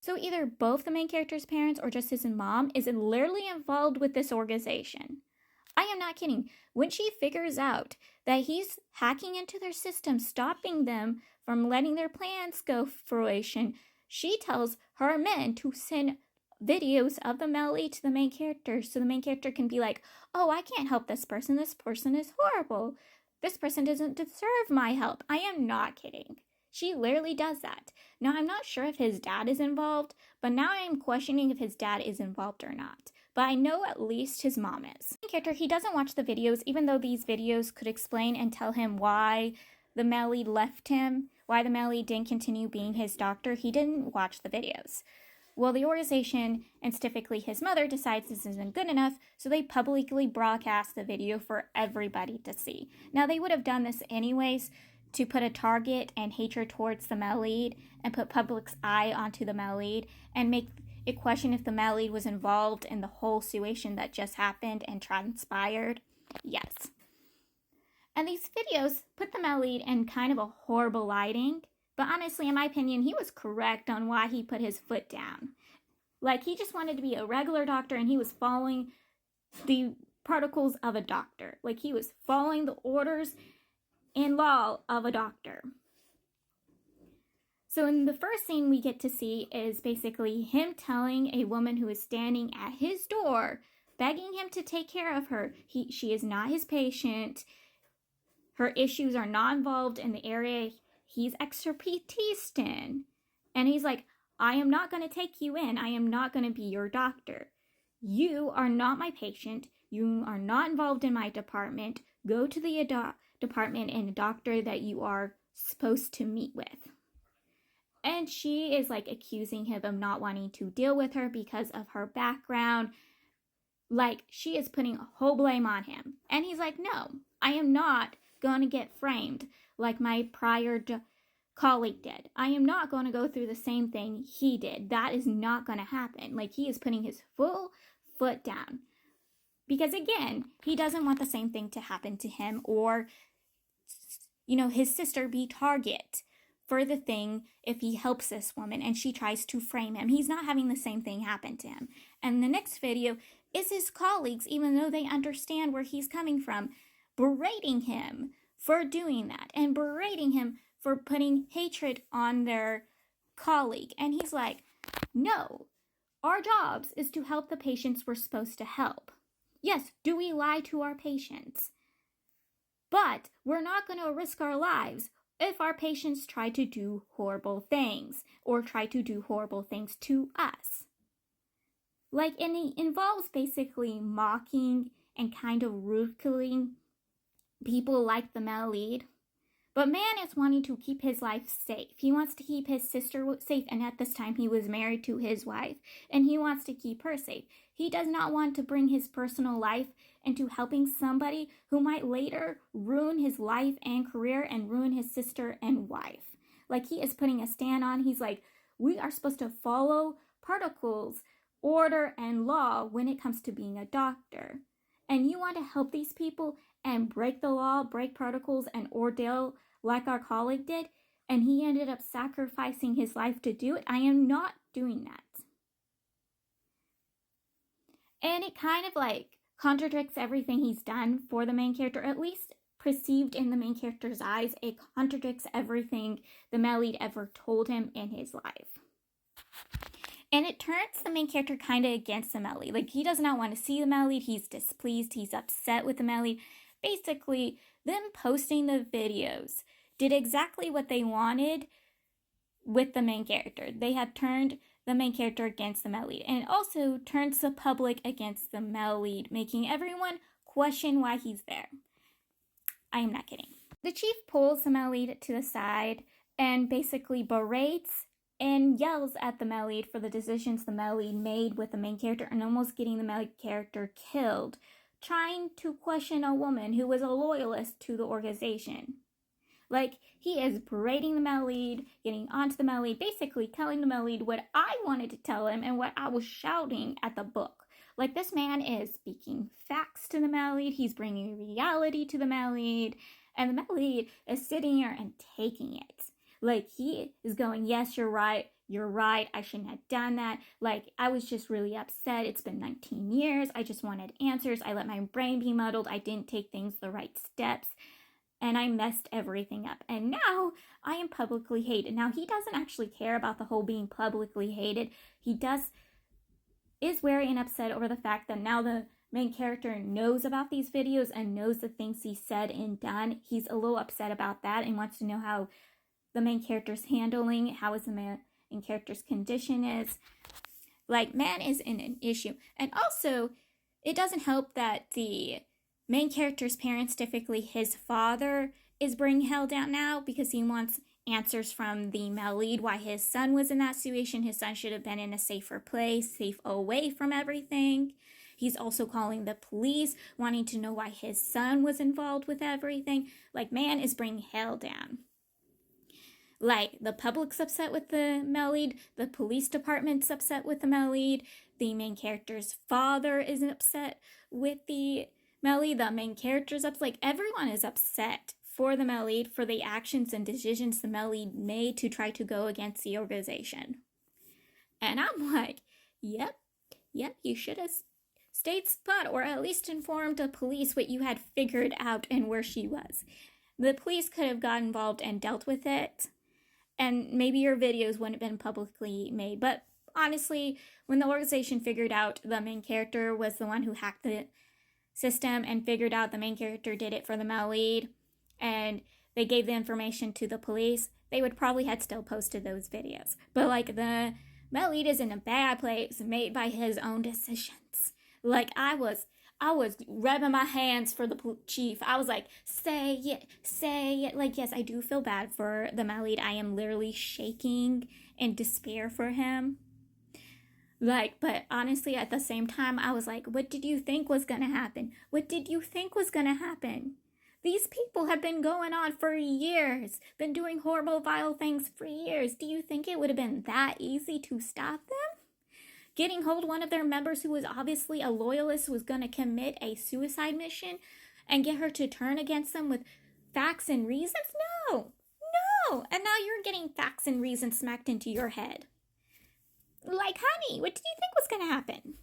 So either both the main character's parents or just his mom is literally involved with this organization. I am not kidding. When she figures out that he's hacking into their system, stopping them from letting their plans go fruition, she tells her men to send videos of the male lead to the main character so the main character can be like, oh, I can't help this person. This person is horrible. This person doesn't deserve my help. I am not kidding. She literally does that. Now, I'm not sure if his dad is involved, but now I am questioning if his dad is involved or not. But I know at least his mom is. The character, he doesn't watch the videos, even though these videos could explain and tell him why the male lead left him, why the male lead didn't continue being his doctor. He didn't watch the videos. Well, the organization, and specifically his mother, decides this isn't good enough, so they publicly broadcast the video for everybody to see. Now, they would have done this anyways to put a target and hatred towards the male lead and put public's eye onto the male lead and make it question if the male lead was involved in the whole situation that just happened and transpired. Yes. And these videos put the male lead in kind of a horrible lighting. But honestly, in my opinion, he was correct on why he put his foot down. Like, he just wanted to be a regular doctor and he was following the protocols of a doctor. Like, he was following the orders and law of a doctor. So in the first scene we get to see is basically him telling a woman who is standing at his door, begging him to take care of her. She is not his patient. Her issues are not involved in the area he's expertised in. And he's like, I am not going to take you in. I am not going to be your doctor. You are not my patient. You are not involved in my department. Go to the department and a doctor that you are supposed to meet with. And she is like accusing him of not wanting to deal with her because of her background. Like, she is putting a whole blame on him. And he's like, no, I am not going to get framed like my prior colleague did. I am not going to go through the same thing he did. That is not going to happen. Like, he is putting his full foot down. Because again, he doesn't want the same thing to happen to him or, his sister be target for the thing if he helps this woman and she tries to frame him. He's not having the same thing happen to him. And the next video is his colleagues, even though they understand where he's coming from, berating him for doing that and berating him for putting hatred on their colleague. And he's like, no, our jobs is to help the patients we're supposed to help. Yes, do we lie to our patients? But we're not going to risk our lives if our patients try to do horrible things or try to do horrible things to us. Like, and it involves basically mocking and kind of ridiculing people like the male lead. But man is wanting to keep his life safe. He wants to keep his sister safe, and at this time he was married to his wife, and he wants to keep her safe. He does not want to bring his personal life into helping somebody who might later ruin his life and career and ruin his sister and wife. Like, he is putting a stand on. He's like, we are supposed to follow protocols, order, and law when it comes to being a doctor. And you want to help these people and break the law, break protocols, and ordeal like our colleague did, and he ended up sacrificing his life to do it. I am not doing that. And it kind of like contradicts everything he's done for the main character, at least perceived in the main character's eyes. It contradicts everything the male lead ever told him in his life. And it turns the main character kind of against the male lead. Like, he does not want to see the male lead. He's displeased. He's upset with the male lead. Basically, them posting the videos did exactly what they wanted with the main character. They have turned the main character against the male lead, and it also turns the public against the male lead, making everyone question why he's there. I am not kidding. The chief pulls the male lead to the side and basically berates and yells at the male lead for the decisions the male lead made with the main character and almost getting the male character killed, trying to question a woman who was a loyalist to the organization. Like, he is berating the male lead, getting onto the male lead, basically telling the male lead what I wanted to tell him and what I was shouting at the book. Like, this man is speaking facts to the male lead, he's bringing reality to the male lead, and the male lead is sitting here and taking it. Like, he is going, yes, you're right, you're right, I shouldn't have done that. Like, I was just really upset. It's been 19 years. I just wanted answers. I let my brain be muddled. I didn't take things the right steps. And I messed everything up. And now I am publicly hated. Now, he doesn't actually care about the whole being publicly hated. He is wary and upset over the fact that now the main character knows about these videos and knows the things he said and done. He's a little upset about that and wants to know how the main character's handling, how is the main character's condition is. Like, man is in an issue. And also, it doesn't help that the main character's parents, typically his father, is bringing hell down now because he wants answers from the male lead why his son was in that situation. His son should have been in a safer place, safe away from everything. He's also calling the police, wanting to know why his son was involved with everything. Like, man is bringing hell down. Like, the public's upset with the male lead, the police department's upset with the male lead, the main character's father is upset with the male lead, the main character's upset. Like, everyone is upset for the male lead, for the actions and decisions the male lead made to try to go against the organization. And I'm like, yep, you should have stayed put, or at least informed the police what you had figured out and where she was. The police could have got involved and dealt with it, and maybe your videos wouldn't have been publicly made. But honestly, when the organization figured out the main character was the one who hacked the system and figured out the main character did it for the male lead, and they gave the information to the police, they would probably have still posted those videos. But like, the male lead is in a bad place made by his own decisions. Like, I was rubbing my hands for the chief. I was like, say it. Like, yes, I do feel bad for the male lead. I am literally shaking in despair for him. Like, but honestly, at the same time, I was like, what did you think was gonna happen? What did you think was gonna happen? These people have been going on for years, been doing horrible, vile things for years. Do you think it would have been that easy to stop them? Getting hold of one of their members who was obviously a loyalist was going to commit a suicide mission and get her to turn against them with facts and reasons? No. And now you're getting facts and reasons smacked into your head. Like, honey, what did you think was going to happen?